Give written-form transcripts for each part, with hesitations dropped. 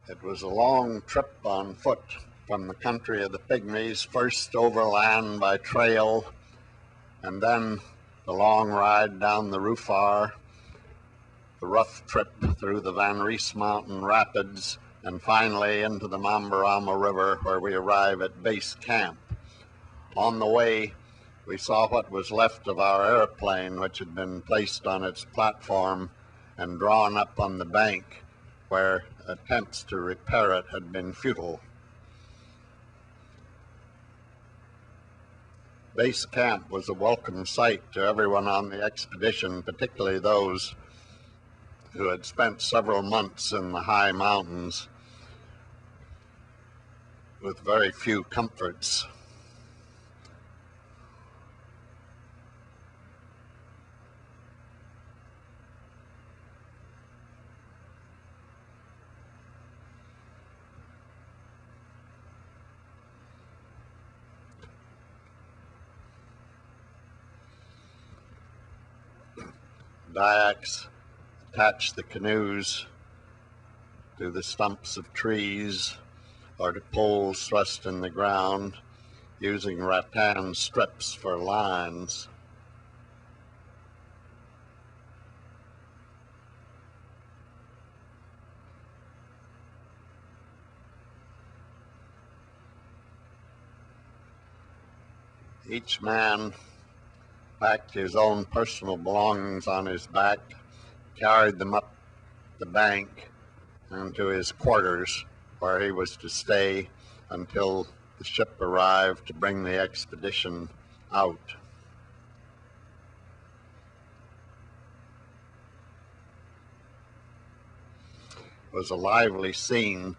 It was a long trip on foot from the country of the Pygmies, first overland by trail, and then the long ride down the Rufar, the rough trip through the Van Rees Mountain Rapids, and finally into the Mamberamo River, where we arrive at base camp. On the way, we saw what was left of our airplane, which had been placed on its platform and drawn up on the bank, where attempts to repair it had been futile. Base camp was a welcome sight to everyone on the expedition, particularly those who had spent several months in the high mountains with very few comforts. Dayaks attached the canoes to the stumps of trees or to poles thrust in the ground, using rattan strips for lines. Each man packed his own personal belongings on his back, carried them up the bank and to his quarters, where he was to stay until the ship arrived to bring the expedition out. It was a lively scene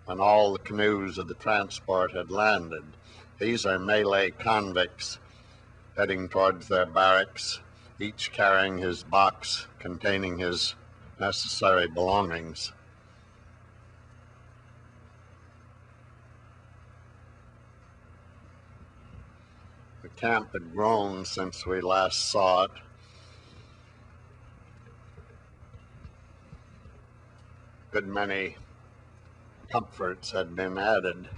when all the canoes of the transport had landed. These are Malay convicts heading towards their barracks, each carrying his box containing his necessary belongings. The camp had grown since we last saw it. A good many comforts had been added.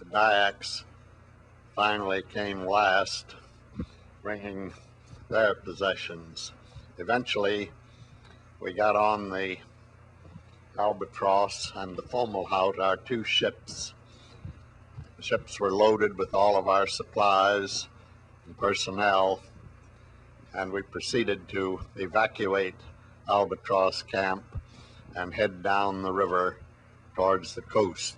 The Dayaks finally came last, bringing their possessions. Eventually, we got on the Albatross and the Fomalhaut, our two ships. The ships were loaded with all of our supplies and personnel, and we proceeded to evacuate Albatross camp and head down the river towards the coast.